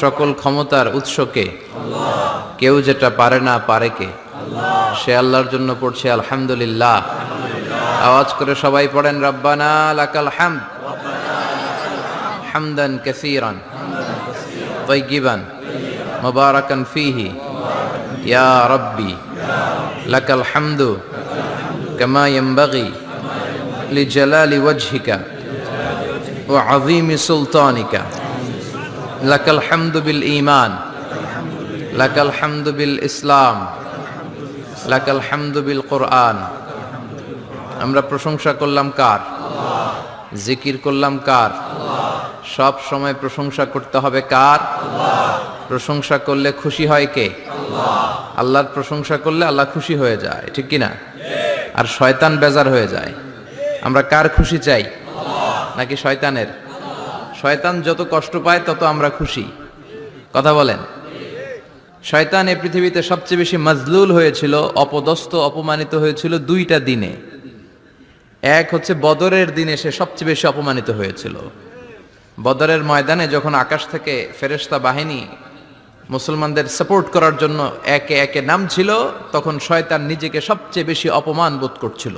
সকল ক্ষমতার উৎসকে কেউ যেটা পারে না পারে কে? সে আল্লাহর জন্য পড়ছে আলহামদুলিল্লাহ। আওয়াজ করে সবাই পড়েন রব্বানা লাকাল হামদ হামদান কাসীরান তাইয়িবান মুবারাকান ফীহি ইয়া রাব্বি লাকাল হামদু কামা ইয়ানবাগি লিজালালি ওয়াজহিকা ওয়া আযীমি সুলতানিকা লাকাল হামদু বিল ঈমান লাকাল হামদু বিল ইসলাম লাকাল হামদু বিল কুরআন। আমরা প্রশংসা করলাম কার? জিকির করলাম কার? সব সময় প্রশংসা করতে হবে কার? প্রশংসা করলে খুশি হয় কে? আল্লাহর প্রশংসা করলে আল্লাহ খুশি হয়ে যায়, ঠিক কি না? আর শয়তান বেজার হয়ে যায়। আমরা কার খুশি চাই? নাকি শয়তানের? শয়তান যত কষ্ট পায় তত আমরা খুশি। কথা বলেন। শয়তান এই পৃথিবীতে সবচেয়ে বেশি মাজলুল হয়েছিল, অপদস্থ অপমানিত হয়েছিল দুইটা দিনে। এক হচ্ছে বদরের দিনে সে সবচেয়ে বেশি অপমানিত হয়েছিল। বদরের ময়দানে যখন আকাশ থেকে ফেরেশতা বাহিনী মুসলমানদের সাপোর্ট করার জন্য একে একে নামছিল, তখন শয়তান নিজেকে সবচেয়ে বেশি অপমান বোধ করছিল।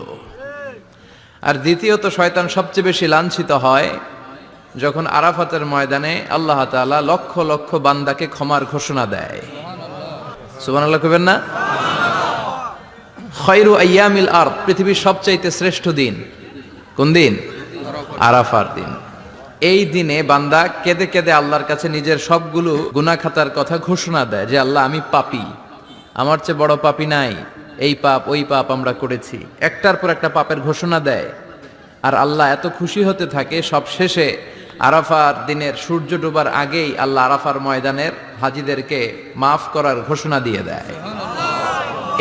আর দ্বিতীয়ত শয়তান সবচেয়ে বেশি লাঞ্ছিত হয় যখন আরাফাতের ময়দানে আল্লাহ তাআলা লক্ষ লক্ষ বান্দাকে ক্ষমার ঘোষণা দেয়। সুবহানাল্লাহ কইবেন না? খায়রু আইয়ামিল আরদ, পৃথিবীর সবচাইতে শ্রেষ্ঠ দিন কোন দিন? আরাফার দিন। এই দিনে বান্দা কেঁদে কেঁদে আল্লাহর কাছে নিজের সবগুলো গুনাহ খাতার কথা ঘোষণা দেয় যে আল্লাহ আমি পাপী, আমার চেয়ে বড় পাপী নাই, এই পাপ ওই পাপ আমরা করেছি, একটার পর একটা পাপের ঘোষণা দেয়। আর আল্লাহ এত খুশি হতে থাকে, সব শেষে আরাফার দিনের সূর্য ডোবার আগেই আল্লাহ আরাফার ময়দানের হাজীদেরকে মাফ করার ঘোষণা দিয়ে দেয়।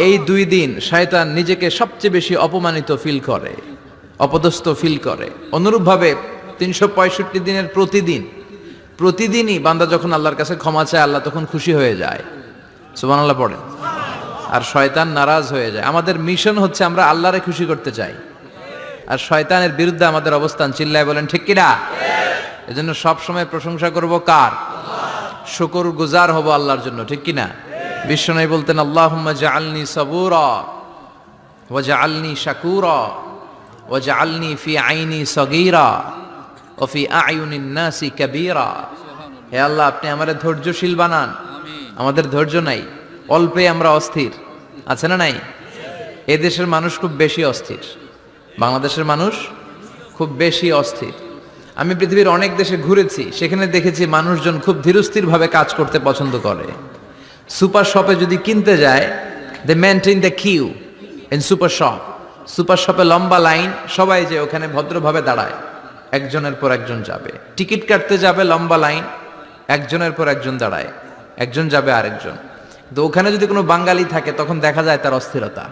এই দুই দিন শয়তান নিজেকে সবচেয়ে বেশি অপমানিত ফিল করে, অপদস্থ ফিল করে। অনুরূপভাবে 365 দিনের প্রতিদিনই বান্দা যখন আল্লাহর কাছে ক্ষমা চায় আল্লাহ তখন খুশি হয়ে যায়। সুবহানাল্লাহ পড়েন। আর শয়তান নারাজ হয়ে যায়। আমাদের মিশন হচ্ছে আমরা আল্লাহরে খুশি করতে চাই, আর শয়তানের বিরুদ্ধে আমাদের অবস্থান। চিল্লায় বলেন ঠিক কিনা? এজন্য সব সময় প্রশংসা করব কার? শুকর গুজার হব আল্লাহর জন্য, ঠিক কিনা? বিশ্বনবী বলতেন আল্লাহুম্মা জাআলনি সাবুরা ওয়া জাআলনি শাকুরা ওয়া জাআলনি ফি আইনি সগীরা ওয়া ফি আয়ুনিন নাসি কাবীরা। হে আল্লাহ, আপনি আমাদের ধৈর্যশীল বানান। আমাদের ধৈর্য নাই, অল্পে আমরা অস্থির। আছে না নাই? এই দেশের মানুষ খুব বেশি অস্থির, বাংলাদেশের মানুষ খুব বেশি অস্থির। আমি পৃথিবীর অনেক দেশে ঘুরেছি, সেখানে দেখেছি মানুষজন খুব ধীরস্থিরভাবে কাজ করতে পছন্দ করে। সুপার শপে যদি কিনতে যায়, they maintain the queue in super shop. Super শপে লম্বা লাইন, সবাই যে ওখানে ভদ্রভাবে দাঁড়ায়, একজনের পর একজন যাবে। টিকিট কাটতে যাবে, লম্বা লাইন, একজনের পর একজন দাঁড়ায়, একজন যাবে আরেকজন। তো ওখানে যদি কোনো বাঙালি থাকে তখন দেখা যায় তার অস্থিরতা।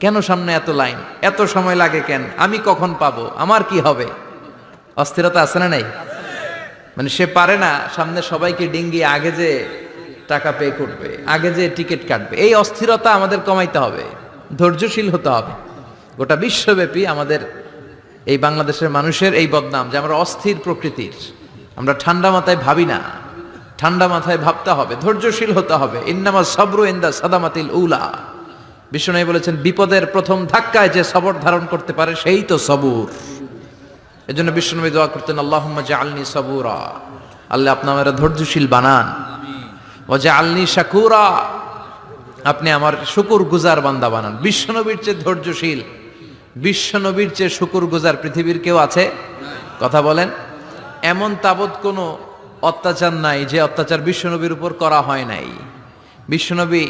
কেন সামনে এত লাইন, এত সময় লাগে কেন, আমি কখন পাবো, আমার কি হবে? অস্থিরতা আছে না নাই? মানে সে পারে না সামনে সবাইকে ডিঙ্গিয়ে আগে যে টাকা পে করবে, আগে যে টিকিট কাটবে। এই অস্থিরতা আমাদের কমাইতে হবে, ধৈর্যশীল হতে হবে। গোটা বিশ্বব্যাপী আমাদের এই বাংলাদেশের মানুষের এই বদনাম যে আমরা অস্থির প্রকৃতির, আমরা ঠান্ডা মাথায় ভাবি না। ঠান্ডা মাথায় ভাবতে হবে, ধৈর্যশীল হতে হবে। ইন্নামা সাবরু ইনদা সাদামাতিল উলা। বিশ্বনবী বলেছেন বিপদের প্রথম ধাক্কায় যে সবর ধারণ করতে পারে সেই তো সবুর। এজন্য বিশ্বনবী দোয়া করতেন আল্লাহুম্মা জাআলনি সাবুরা, আল্লাহ আপনি আমাকে ধৈর্যশীল বানান। ওয়া জাআলনি শাকুরা, আপনি আমার শুকরগুজার বান্দা বানান। বিশ্বনবীর চেয়ে ধৈর্যশীল, বিশ্বনবীর চেয়ে শুকরগুজার পৃথিবীর কেউ আছে? কথা বলেন। এমন তাবৎ কোনো অত্যাচার নাই যে অত্যাচার বিশ্বনবীর উপর করা হয় নাই। বিশ্বনবী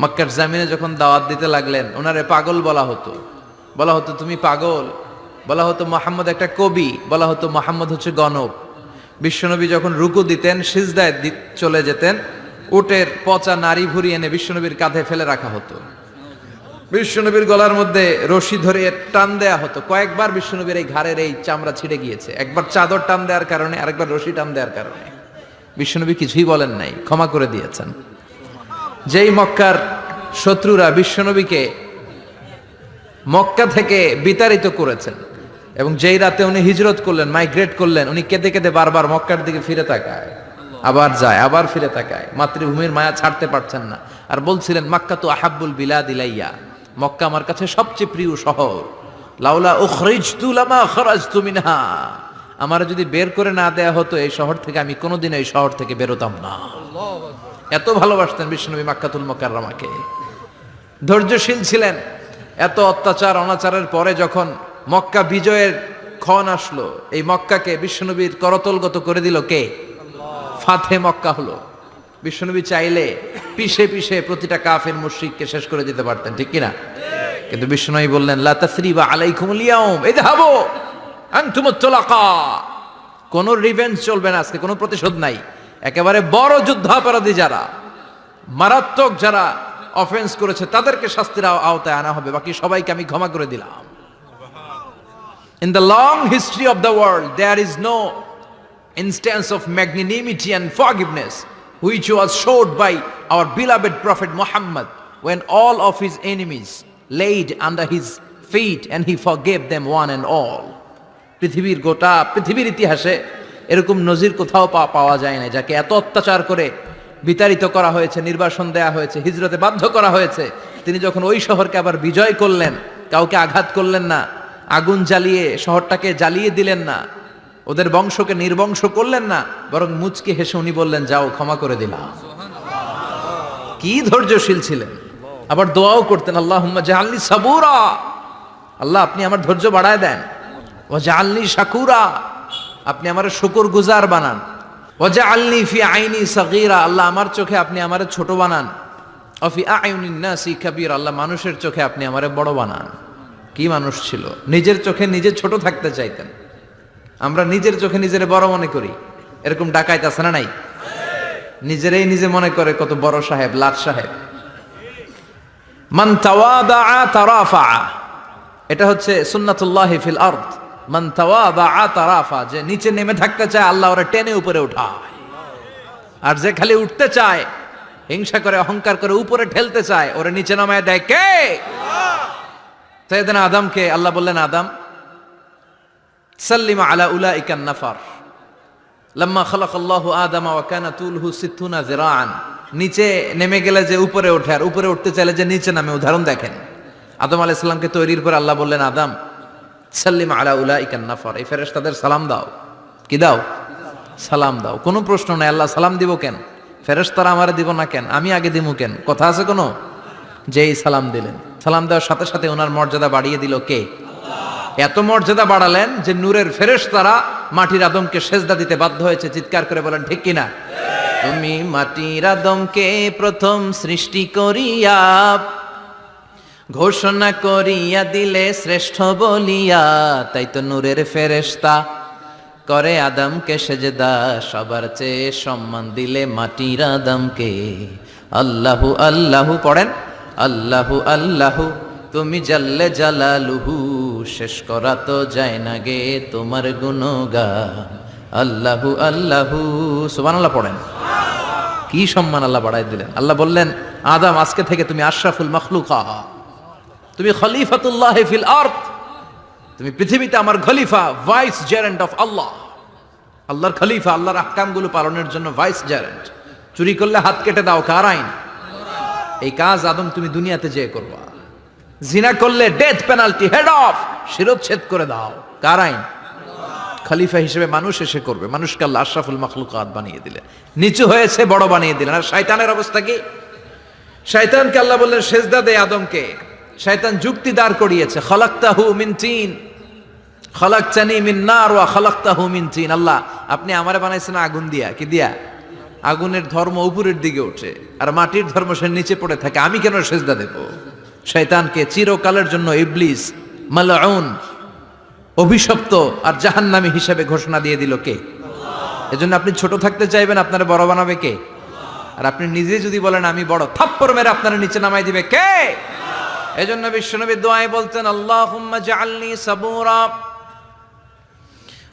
মক্কার জামিনে যখন দাওয়াত দিতে লাগলেন, ওনারে পাগল বলা হতো, বলা হতো তুমি পাগল, বলা হতো মুহাম্মদ একটা কবি, বলা হতো মুহাম্মদ হচ্ছে গণক। বিশ্বনবী যখন রুকু দিতেন, সিজদায় চলে যেতেন, উটের পচা নারী ভুরি এনে বিশ্বনবীর কাঁধে ফেলে রাখা হতো। বিশ্বনবীর গলার মধ্যে রশি ধরে টান দেয়া হতো। কয়েকবার বিশ্বনবীর এই ঘাড়ের এই চামড়া ছিঁড়ে গিয়েছে, একবার চাদর টান দেওয়ার কারণে, আরেকবার রশি টান দেওয়ার কারণে। বিশ্বনবী কিছুই বলেন নাই, ক্ষমা করে দিয়েছেন। যেই মক্কার শত্রুরা বিশ্বনবীকে মক্কা থেকে বিতাড়িত করেছেন, এবং যেই রাতে উনি হিজরত করলেন, মাইগ্রেট করলেন, উনি কেঁদে কেঁদে বারবার মক্কার দিকে ফিরে তাকায়। আবার যায়, আবার ফিরে তাকায়, মাতৃভূমির মায়া ছাড়তে পারছেন না। আর বলছিলেন মাক্কা তো আহাব্বুল বিলাদ ইলাইয়া, মক্কা আমার কাছে সবচেয়ে প্রিয় শহর। লাউলা উখরিজতু লামা খরাজতু মিনহা, আমার যদি বের করে না দেয়া হতো এই শহর থেকে, আমি কোনোদিন এই শহর থেকে বেরোতাম না। এত ভালোবাসতেন বিশ্বনবী মাক্কাতুল মুকাররমাকে, ধৈর্যশীল ছিলেন। এত অত্যাচার অনাচারের পরে যখন মক্কা বিজয়ের ক্ষণ আসলো, এই মক্কাকে বিশ্বনবীর করতলগত করে দিল কে? ফাতে মক্কা হলো। বিশ্বনবী চাইলে পিষে পিষে প্রতিটা কাফের মুশরিককে শেষ করে দিতে পারতেন, ঠিক কিনা? কিন্তু বিশ্বনবী বললেন লা তাসরিবা আলাইকুমুল ইয়াউম ইযহাবু আনতুমুত তুলাকা, কোনো রিভেঞ্জ চলবে না আজকে, কোনো প্রতিশোধ নাই। একেবারে বড় যুদ্ধাপরাধী যারা, মারাত্মক যারা অফেন্স করেছে তাদেরকে শাস্তির আওতায় আনা হবে, বাকি সবাইকে আমি ক্ষমা করে দিলাম। In the long history of the world there is no instance of magnanimity and forgiveness which was showed by our beloved prophet Muhammad when all of his enemies laid under his feet and he forgave them one and all. পৃথিবীর গোটা পৃথিবীর ইতিহাসে এরকম নজির কোথাও পাওয়া যায় না, যাকে এত অত্যাচার করে বিতাড়িত করা হয়েছে, নির্বাসন দেয়া হয়েছে, হিজরতে বাধ্য করা হয়েছে। তিনি যখন ওই শহরকে আবার বিজয় করলেন, কাউকে আঘাত করলেন না, আগুন জ্বালিয়ে শহরটাকে জ্বালিয়ে দিলেন না, ওদের বংশকে নির্বংশ করলেন না, বরং মুচকি হেসে উনি বললেন যাও ক্ষমা করে দিলাম। কি ধৈর্যশীল ছিলেন। আবার দোয়াও করতেন আল্লাহুম্মা জাআলনি সাবুরা, আল্লাহ আপনি আমার ধৈর্য বাড়ায় দেন। ওয়া জাআলনি শাকুরা, আপনি আমার শুকর গুজার বানান। ওয়া জাআলনি ফি আইনি সাগীরা, আল্লাহ আমার চোখে আপনি আমারে ছোট বানান। ওয়া ফি আয়ুনিন নাসি কাবীরা, আল্লাহ মানুষের চোখে আপনি আমারে বড় বানান। কি মানুষ ছিল, নিজের চোখে নিজে ছোট থাকতে চাইতেন। আমরা নিজের চোখে নিজের বড় মনে করি, এরকম ডাকাইত আছে না নাই? নিজেরাই নিজে মনে করে কত বড় সাহেব, লাট সাহেব। মান তাওয়াদা তারাফা, এটা হচ্ছে সুন্নাতুল্লাহি ফিল আরদ। মান তাওয়াদা তারাফা, যে নিচে নেমে থাকতে চায় আল্লাহ ওরা টেনে উপরে উঠায়, আর যে খালি উঠতে চায়, হিংসা করে অহংকার করে উপরে ঠেলতে চায়, ওরা নিচে নামায় দেয় কে? সাইয়েদনা আদমকে আল্লাহ বললেন আদম সাল্লিমা আলা উলাইকান নাফার লাম্মা খালাকাল্লাহু আদামা ওয়া কানা তুলহু 60 যিরাআন। নিচে নেমে গেলে যে উপরে ওঠে, আর উপরে উঠতে চাইলে যে নিচে নামে, উদাহরণ দেখেন। আদম আলাইহিস সালামকে তৈরির পর আল্লাহ বললেন আদম সাল্লিমা আলা উলাইকান নাফার, এই ফেরেশতাদের সালাম দাও। কি দাও? সালাম দাও। কোনো প্রশ্ন নাই, আল্লাহ সালাম দিব কেন? ফেরেশতারা আমারে দিব না কেন? আমি আগে দিমু কেন? কথা আছে কোনো? যেই সালাম দিলেন, সালাম দেওয়ার সাথে সাথে ওনার মর্যাদা বাড়িয়ে দিল কে? এত মর্যাদা বাড়ালেন যে নূরের ফেরেশতারা মাটির আদমকে সেজদা দিতে বাধ্য হয়েছে। চিৎকার করে বলেন ঠিক কিনা? তুমি মাটির আদমকে প্রথম সৃষ্টি করিয়া ঘোষণা করিয়া দিলে শ্রেষ্ঠ বলিয়া, তাই তো নূরের ফেরেশতা করে আদমকে সেজদা, সবার চেয়ে সম্মান দিলে মাটির আদমকে। আল্লাহু আল্লাহু পড়েন, আল্লাহু আল্লাহু তুমি জাল্লে জালালুহু, শেষ করা তো যায় না গে তোমার গুণগান। আল্লাহু আল্লাহু, সুবহানাল্লাহ পড়েন। কি সম্মান আল্লাহ বাড়াই দিলেন। আল্লাহ বললেন আদম আজকে থেকে তুমি আশরাফুল মাখলুকা, তুমি খলিফাতুল্লাহ ফিল আরদ, তুমি পৃথিবীতে আমার খলিফা, ভাইস জেরেন্ট অফ আল্লাহ। আল্লাহর খলিফা, আল্লাহর আহকামগুলো পালনের জন্য ভাইস জেরেন্ট। চুরি করলে হাত কেটে দাও, কার আইন? এই কাজ আদম তুমি দুনিয়াতে যেয়ে করবা। জিনা করলে ডেথ পেনাল্টি, হেড অফ, শিরচ্ছেদ করে দাও, কার আইন? খলিফা হিসেবে মানুষ এসে করবে। মানুষকে আল্লাহ আশরাফুল মাখলুকাত বানিয়ে দিলেন, নিচু হয়েছে বড় বানিয়ে দিলেন। আর শয়তানের অবস্থা কি? শয়তানকে আল্লাহ বললেন সেজদা দে আদমকে। শয়তান যুক্তি দাঁড় করিয়েছে, খালাকতাহু মিন তিন খালাকতানি মিন নার ওয়া খালাকতাহু মিন তিন। আল্লাহ আপনি আমারে বানাইছেন আগুন দিয়া। কি দিয়া? আগুনের ধর্ম উপরের দিকে ওঠে, আর মাটির ধর্ম সে নিচে পড়ে থাকে, আমি কেন সেজদা দেব? শয়তানকে চিরকালের জন্য ইবলিস, মালউন, অভিশপ্ত আর জাহান্নামী হিসেবে ঘোষণা দিয়ে দিল কে? এজন্য আপনি ছোট থাকতে চাইবেন, আপনারা বড় বানাবে কে? আর আপনি নিজে যদি বলেন আমি বড়, থাপ্পড় মেরে আপনারা নিচে নামাই দিবে কে? এজন্য বিশ্বনবী দোয়ায় বলতেন আল্লাহুম্মা জাআলনি সাবুরা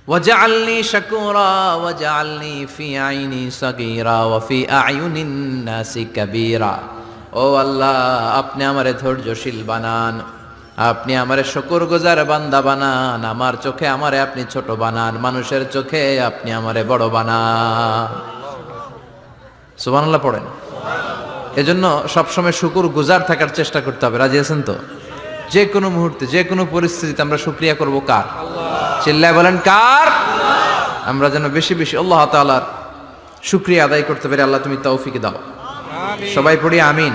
ওয়াজআলনি শাকুরা ওয়াজআলনি ফি আইনি সাগীরা ওয়া ফি আয়ুনিন নাসি কাবীরা। ও আল্লাহ আপনি আমারে ধৈর্যশীল বানান, আপনি আমারে শুকরগুজার বান্দা বানান, আমার চোখে আমারে আপনি ছোট বানান, মানুষের চোখে আপনি আমারে বড় বানান। সুবহানাল্লাহ পড়েন। এজন্য সবসময় শুকর গুজার থাকার চেষ্টা করতে হবে। রাজি আছেন তো? যে কোনো মুহূর্তে, যে কোনো পরিস্থিতিতে আমরা শুকরিয়া করব কার? চিল্লায় বলেন কার? আমরা যেন বেশি বেশি আল্লাহ তাআলার শুকরিয়া আদায় করতে পারি। আল্লাহ তুমি তৌফিক দাও। সবাই পড়ি আমিন।